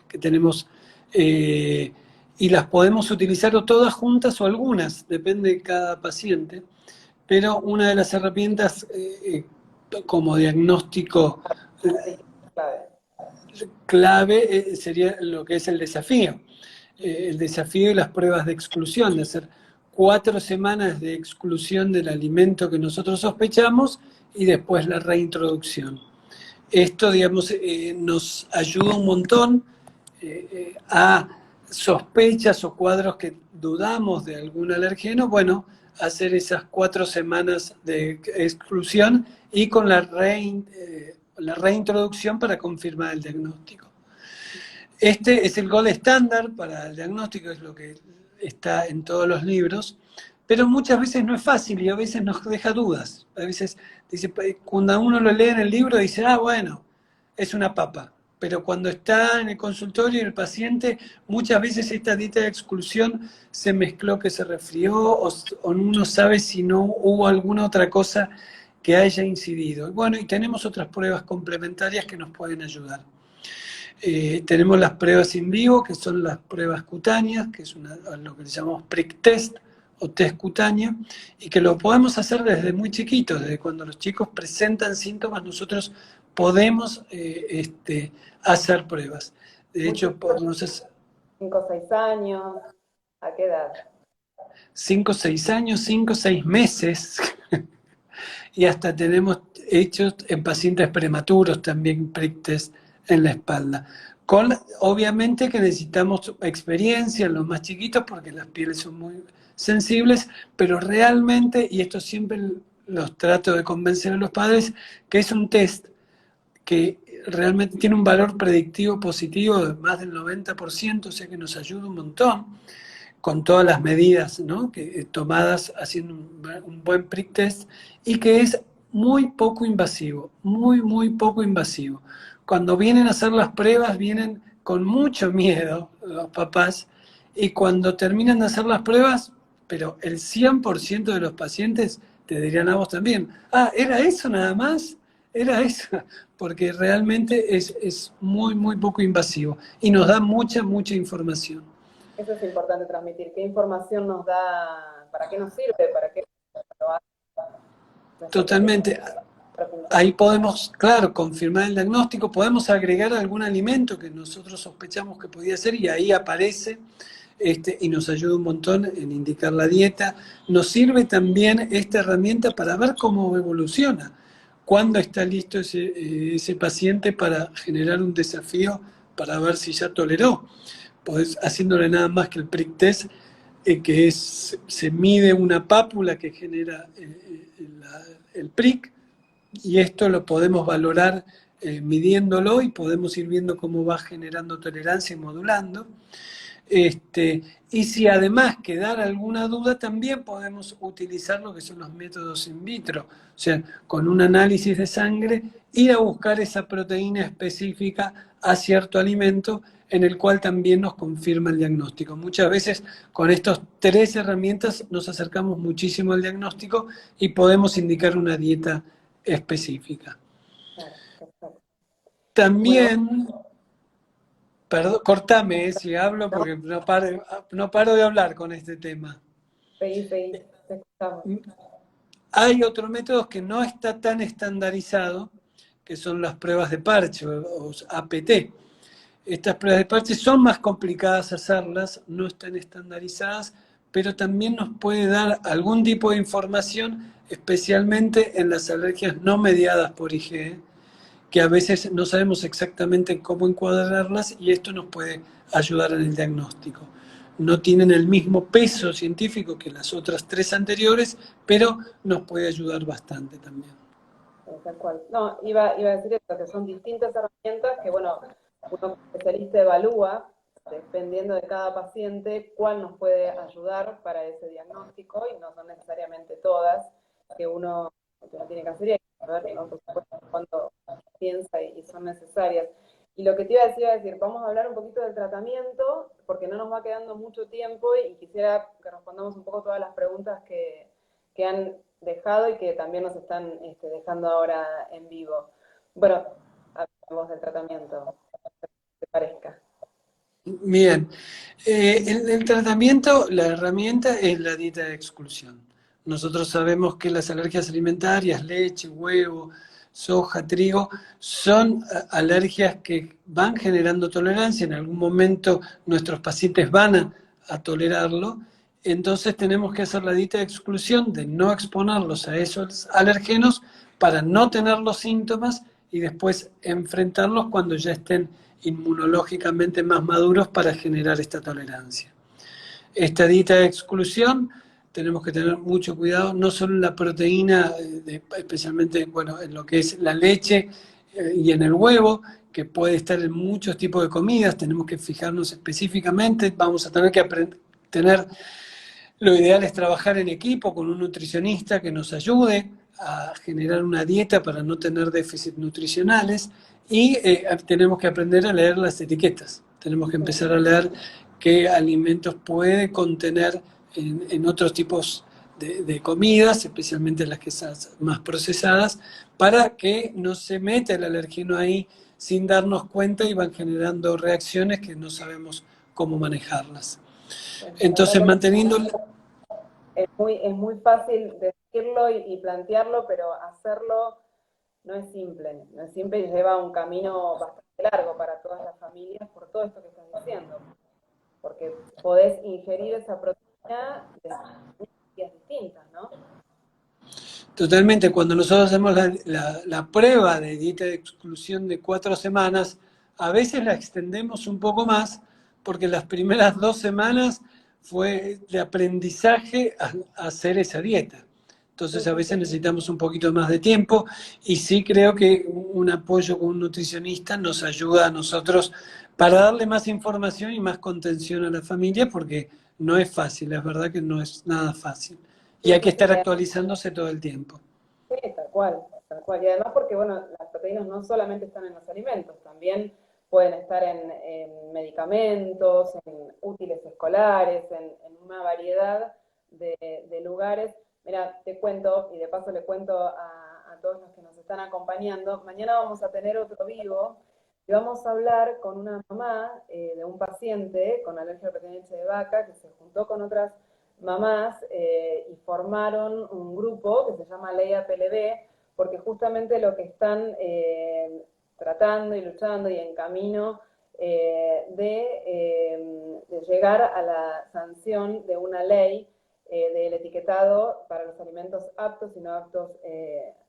que tenemos y las podemos utilizar o todas juntas o algunas, depende de cada paciente, pero una de las herramientas como diagnóstico Sí, clave. clave sería lo que es el desafío. el desafío de las pruebas de exclusión, de hacer 4 semanas de exclusión del alimento que nosotros sospechamos y después la reintroducción. Esto, digamos, nos ayuda un montón a sospechas o cuadros que dudamos de algún alergeno, bueno, hacer esas 4 semanas de exclusión y con la reintroducción para confirmar el diagnóstico. Este es el gold estándar para el diagnóstico, es lo que está en todos los libros, pero muchas veces no es fácil y a veces nos deja dudas. A veces dice, cuando uno lo lee en el libro dice, ah, bueno, es una papa. Pero cuando está en el consultorio el paciente, muchas veces esta dieta de exclusión se mezcló que se resfrió o uno sabe si no hubo alguna otra cosa que haya incidido. Bueno, y tenemos otras pruebas complementarias que nos pueden ayudar. Tenemos las pruebas in vivo, que son las pruebas cutáneas, que es lo que le llamamos prick test o test cutáneo, y que lo podemos hacer desde muy chiquitos, desde cuando los chicos presentan síntomas, nosotros podemos hacer pruebas. De hecho, podemos hacer 5 o 6 años, ¿a qué edad? 5 o 6 años, 5 o 6 meses, y hasta tenemos hechos en pacientes prematuros también prick test en la espalda. Obviamente que necesitamos experiencia en los más chiquitos porque las pieles son muy sensibles, pero realmente, y esto siempre los trato de convencer a los padres, que es un test que realmente tiene un valor predictivo positivo de más del 90%, o sea que nos ayuda un montón con todas las medidas, ¿no?, tomadas haciendo un buen prick test, y que es muy poco invasivo, muy poco invasivo. Cuando vienen a hacer las pruebas vienen con mucho miedo los papás, y cuando terminan de hacer las pruebas, pero el 100% de los pacientes te dirían a vos también, ah, ¿era eso nada más? Era eso, porque realmente es muy poco invasivo y nos da mucha información. Eso es importante transmitir. ¿Qué información nos da? ¿Para qué nos sirve? ¿Para qué lo hace? Totalmente. Ahí podemos, claro, confirmar el diagnóstico, podemos agregar algún alimento que nosotros sospechamos que podía ser y ahí aparece y nos ayuda un montón en indicar la dieta. Nos sirve también esta herramienta para ver cómo evoluciona, cuándo está listo ese paciente para generar un desafío para ver si ya toleró. Podés, haciéndole nada más que el prick test, que se mide una pápula que genera el prick, y esto lo podemos valorar midiéndolo y podemos ir viendo cómo va generando tolerancia y modulando. Y si además quedara alguna duda, también podemos utilizar lo que son los métodos in vitro, o sea, con un análisis de sangre, ir a buscar esa proteína específica a cierto alimento en el cual también nos confirma el diagnóstico. Muchas veces con estas 3 herramientas nos acercamos muchísimo al diagnóstico y podemos indicar una dieta específica. También, perdón, cortame si hablo porque no paro de hablar con este tema. Seguí, te escuchamos. Hay otros métodos que no está tan estandarizado, que son las pruebas de parche o APT. Estas pruebas de parche son más complicadas hacerlas, no están estandarizadas, pero también nos puede dar algún tipo de información, especialmente en las alergias no mediadas por IgE, que a veces no sabemos exactamente cómo encuadrarlas y esto nos puede ayudar en el diagnóstico. No tienen el mismo peso científico que las otras 3 anteriores, pero nos puede ayudar bastante también. Tal cual. No, iba a decir esto, que son distintas herramientas que, bueno, uno especialista evalúa, dependiendo de cada paciente, cuál nos puede ayudar para ese diagnóstico, y no son necesariamente todas que uno tiene que hacer, y hay que saber, ¿no?, por supuesto, cuando piensa y son necesarias. Y lo que te iba a decir, vamos a hablar un poquito del tratamiento, porque no nos va quedando mucho tiempo y quisiera que respondamos un poco todas las preguntas que han dejado y que también nos están dejando ahora en vivo. Bueno, hablamos del tratamiento, ¿te parezca? Bien, el tratamiento, la herramienta es la dieta de exclusión. Nosotros sabemos que las alergias alimentarias, leche, huevo, soja, trigo, son alergias que van generando tolerancia, en algún momento nuestros pacientes van a tolerarlo, entonces tenemos que hacer la dieta de exclusión de no exponerlos a esos alergenos para no tener los síntomas y después enfrentarlos cuando ya estén inmunológicamente más maduros para generar esta tolerancia. Esta dieta de exclusión tenemos que tener mucho cuidado, no solo en la proteína, especialmente bueno, en lo que es la leche y en el huevo, que puede estar en muchos tipos de comidas, tenemos que fijarnos específicamente, vamos a tener que tener, lo ideal es trabajar en equipo con un nutricionista que nos ayude a generar una dieta para no tener déficits nutricionales y tenemos que aprender a leer las etiquetas, tenemos que empezar a leer qué alimentos puede contener en otros tipos de comidas, especialmente las que son más procesadas, para que no se meta el alergeno ahí sin darnos cuenta y van generando reacciones que no sabemos cómo manejarlas. Entonces, manteniendo... Es muy fácil decirlo y plantearlo, pero hacerlo no es simple. No es simple y lleva un camino bastante largo para todas las familias por todo esto que estás diciendo. Porque podés ingerir esa proteína de maneras distintas, ¿no? Totalmente, cuando nosotros hacemos la prueba de dieta de exclusión de 4 semanas, a veces la extendemos un poco más, porque las primeras 2 semanas fue de aprendizaje a hacer esa dieta. Entonces a veces necesitamos un poquito más de tiempo y sí creo que un apoyo con un nutricionista nos ayuda a nosotros para darle más información y más contención a la familia, porque no es fácil, es verdad que no es nada fácil. Y hay que estar actualizándose todo el tiempo. Sí, tal cual, tal cual. Y además porque, bueno, las proteínas no solamente están en los alimentos, también pueden estar en medicamentos, en útiles escolares, en una variedad de lugares. Mira, te cuento, y de paso le cuento a todos los que nos están acompañando, mañana vamos a tener otro vivo y vamos a hablar con una mamá de un paciente con alergia a proteína de leche de vaca que se juntó con otras mamás y formaron un grupo que se llama Ley APLB, porque justamente lo que están tratando y luchando y en camino de llegar a la sanción de una ley del etiquetado para los alimentos aptos y no aptos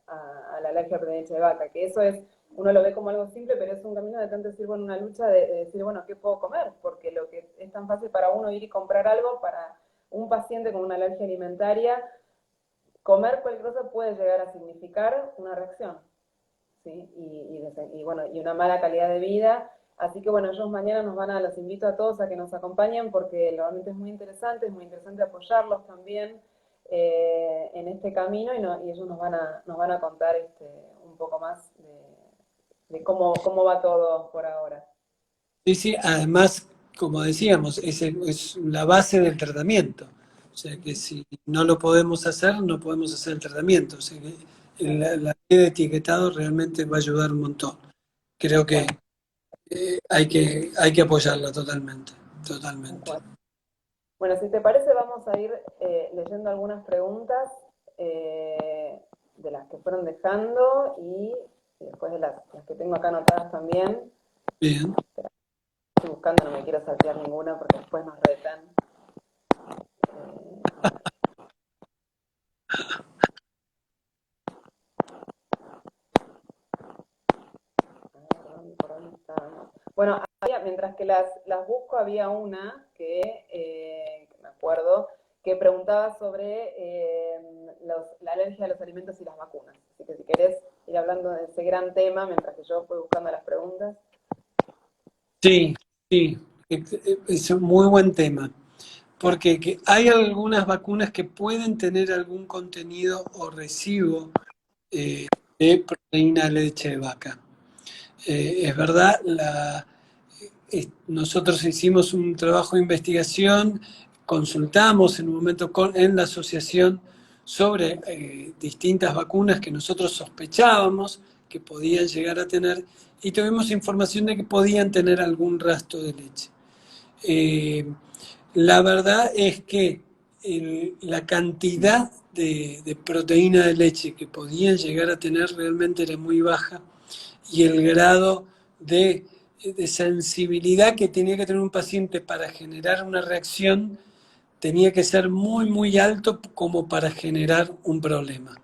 a la alergia a proteína de leche de vaca, que eso es, uno lo ve como algo simple, pero es un camino de tanto decir, bueno, una lucha de decir, bueno, ¿qué puedo comer? Porque lo que es tan fácil para uno ir y comprar algo, para un paciente con una alergia alimentaria, comer cualquier cosa puede llegar a significar una reacción, ¿sí? Y bueno, y una mala calidad de vida. Así que bueno, ellos mañana los invito a todos a que nos acompañen porque realmente es muy interesante apoyarlos también en este camino y ellos nos van a contar un poco más de cómo va todo por ahora. Sí, sí, además, como decíamos, es la base del tratamiento. O sea que si no lo podemos hacer, no podemos hacer el tratamiento. O sea que la ley de etiquetado realmente va a ayudar un montón. Creo que hay que apoyarla totalmente, totalmente. Bueno, si te parece, vamos a ir leyendo algunas preguntas de las que fueron dejando y después de las que tengo acá anotadas también. Bien. Estoy buscando, no me quiero saltear ninguna porque después nos retan. Bueno, mientras que las busco, había una que me acuerdo, que preguntaba sobre la alergia a los alimentos y las vacunas. Así que si querés ir hablando de ese gran tema mientras que yo voy buscando las preguntas. Sí, sí, es un muy buen tema. Porque hay algunas vacunas que pueden tener algún contenido o residuo de proteína de leche de vaca. Es verdad, nosotros hicimos un trabajo de investigación, consultamos en un momento en la asociación sobre distintas vacunas que nosotros sospechábamos que podían llegar a tener y tuvimos información de que podían tener algún rastro de leche. La verdad es que la cantidad de proteína de leche que podían llegar a tener realmente era muy baja, y el grado de sensibilidad que tenía que tener un paciente para generar una reacción tenía que ser muy, muy alto como para generar un problema.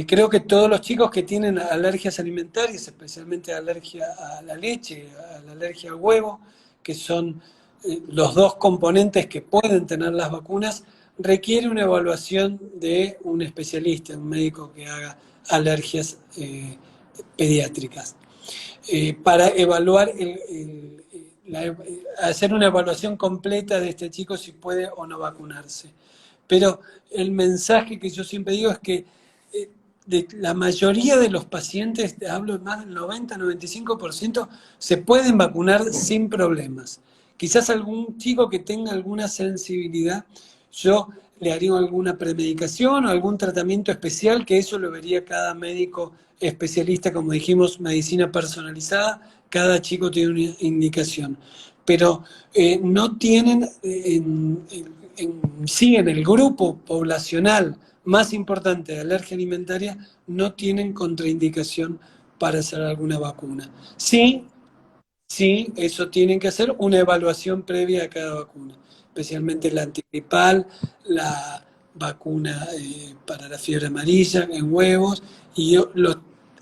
Creo que todos los chicos que tienen alergias alimentarias, especialmente alergia a la leche, a la alergia al huevo, que son los dos componentes que pueden tener las vacunas, requiere una evaluación de un especialista, un médico que haga alergias pediátricas, para evaluar hacer una evaluación completa de este chico si puede o no vacunarse. Pero el mensaje que yo siempre digo es que de la mayoría de los pacientes, hablo más del 90-95%, se pueden vacunar sin problemas. Quizás algún chico que tenga alguna sensibilidad, yo le haría alguna premedicación o algún tratamiento especial, que eso lo vería cada médico especialista, como dijimos, medicina personalizada, cada chico tiene una indicación. Pero no tienen sí, en el grupo poblacional más importante de alergia alimentaria, no tienen contraindicación para hacer alguna vacuna. Sí, sí, eso tienen que hacer una evaluación previa a cada vacuna, especialmente la antigripal, la vacuna para la fiebre amarilla en huevos y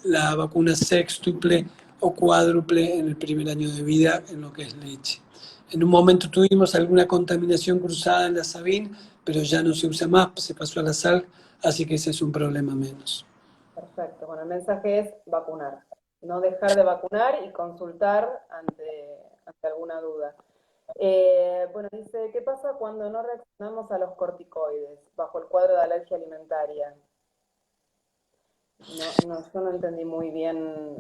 la vacuna sextuple o cuádruple en el primer año de vida en lo que es leche. En un momento tuvimos alguna contaminación cruzada en la Sabin, pero ya no se usa más, se pasó a la sal, así que ese es un problema menos. Perfecto. Bueno, el mensaje es vacunar. No dejar de vacunar y consultar ante alguna duda. Bueno, dice, ¿qué pasa cuando no reaccionamos a los corticoides bajo el cuadro de alergia alimentaria? No, no, yo no entendí muy bien,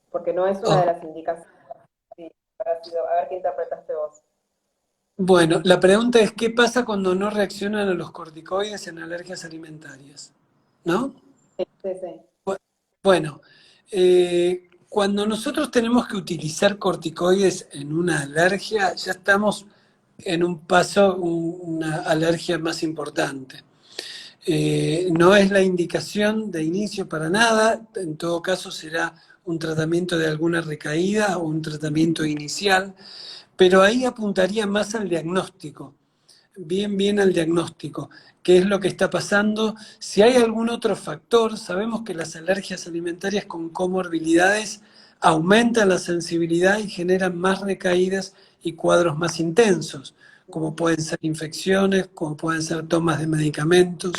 porque no es una de Oh, las indicaciones. Sí, a ver qué interpretaste vos. bueno, la pregunta es, ¿qué pasa cuando no reaccionan a los corticoides en alergias alimentarias? ¿No? Sí, sí, sí. Bueno, cuando nosotros tenemos que utilizar corticoides en una alergia, ya estamos en un paso, una alergia más importante. No es la indicación de inicio para nada, en todo caso será un tratamiento de alguna recaída o un tratamiento inicial, pero ahí apuntaría más al diagnóstico, bien al diagnóstico, qué es lo que está pasando, si hay algún otro factor. Sabemos que las alergias alimentarias con comorbilidades aumentan la sensibilidad y generan más recaídas y cuadros más intensos, como pueden ser infecciones, como pueden ser tomas de medicamentos.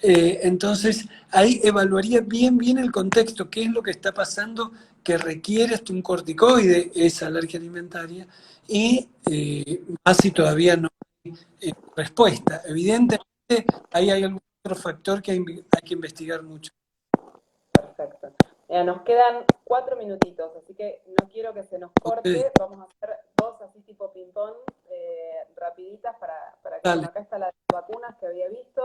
Entonces, ahí evaluaría bien el contexto, qué es lo que está pasando que requiere hasta un corticoide, esa alergia alimentaria, y más si todavía no respuesta. Evidentemente, ahí hay algún otro factor que hay que investigar mucho. Perfecto. Mira, nos quedan 4 minutitos, así que no quiero que se nos Ok, corte. Vamos a hacer dos así tipo ping-pong, rapiditas para que, bueno, dale. acá está las vacunas que había visto.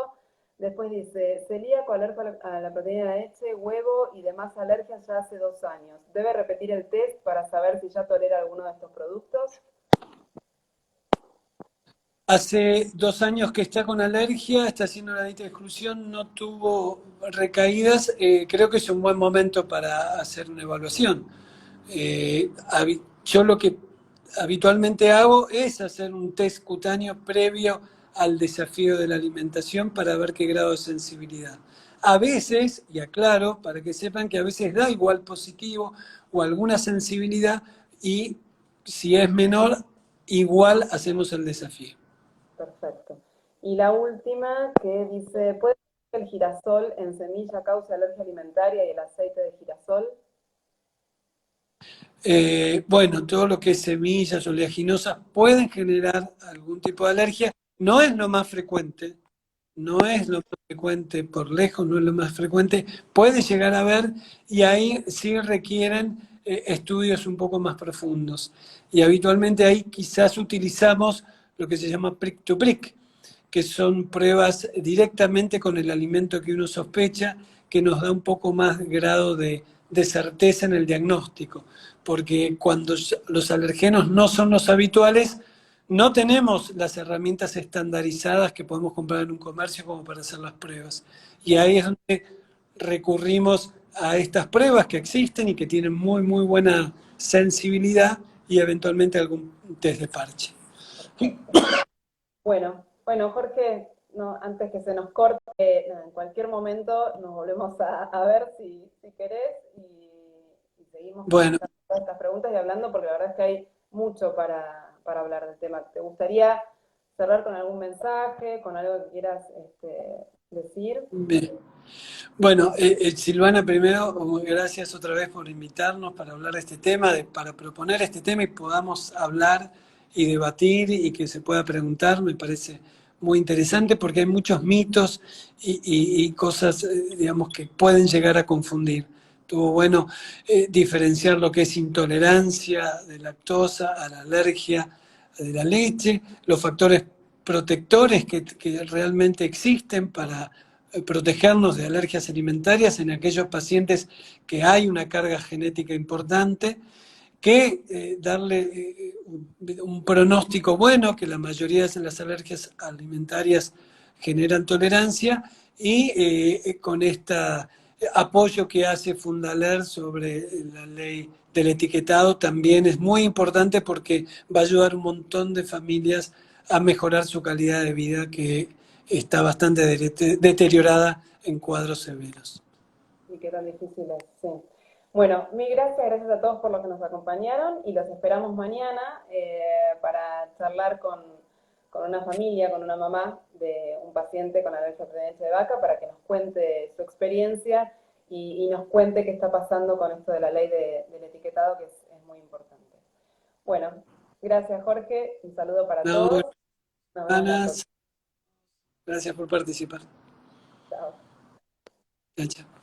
Después dice, celíaco, alerta a la proteína de leche, huevo y demás alergias ya hace 2 años. ¿Debe repetir el test para saber si ya tolera alguno de estos productos? Hace 2 años que está con alergia, está haciendo la dieta de exclusión, no tuvo recaídas. Creo que es un buen momento para hacer una evaluación. Yo lo que habitualmente hago es hacer un test cutáneo previo al desafío de la alimentación para ver qué grado de sensibilidad. A veces, y aclaro, para que sepan que a veces da igual positivo o alguna sensibilidad, y si es menor, igual hacemos el desafío. Perfecto. Y la última que dice, ¿puede ser que el girasol en semilla cause alergia alimentaria y el aceite de girasol? Bueno, todo lo que es semillas oleaginosas pueden generar algún tipo de alergia. No es lo más frecuente, no es lo más frecuente por lejos, no es lo más frecuente. Puede llegar a ver y ahí sí requieren estudios un poco más profundos. Y habitualmente ahí quizás utilizamos lo que se llama prick to prick, que son pruebas directamente con el alimento que uno sospecha, que nos da un poco más grado de certeza en el diagnóstico, porque cuando los alergenos no son los habituales, no tenemos las herramientas estandarizadas que podemos comprar en un comercio como para hacer las pruebas. Y ahí es donde recurrimos a estas pruebas que existen y que tienen muy, muy buena sensibilidad y eventualmente algún test de parche. Perfecto. Bueno, Jorge, no, antes que se nos corte, en cualquier momento nos volvemos a ver si querés y seguimos Bueno, contestando todas estas preguntas y hablando, porque la verdad es que hay mucho para hablar del tema. ¿Te gustaría cerrar con algún mensaje, con algo que quieras decir? bien. Bueno, Silvana, primero, gracias otra vez por invitarnos para hablar de este tema, para proponer este tema y podamos hablar y debatir y que se pueda preguntar. Me parece muy interesante porque hay muchos mitos y cosas, digamos, que pueden llegar a confundir. Estuvo bueno diferenciar lo que es intolerancia de lactosa a la alergia de la leche, los factores protectores que realmente existen para protegernos de alergias alimentarias en aquellos pacientes que hay una carga genética importante, que darle un pronóstico bueno, que la mayoría de las alergias alimentarias generan tolerancia, y con este apoyo que hace Fundaler sobre la ley del etiquetado también es muy importante porque va a ayudar un montón de familias a mejorar su calidad de vida, que está bastante deteriorada en cuadros severos. Y qué tan difícil es, sí. Bueno, mil gracias, gracias a todos por los que nos acompañaron y los esperamos mañana para charlar con una familia, con una mamá de un paciente con alergia a leche de vaca para que nos cuente su experiencia y nos cuente qué está pasando con esto de la ley del etiquetado, que es muy importante. Bueno, gracias Jorge, un saludo para No, todos, nos vemos la próxima. ganas, gracias por participar. Chao. Chao, chao.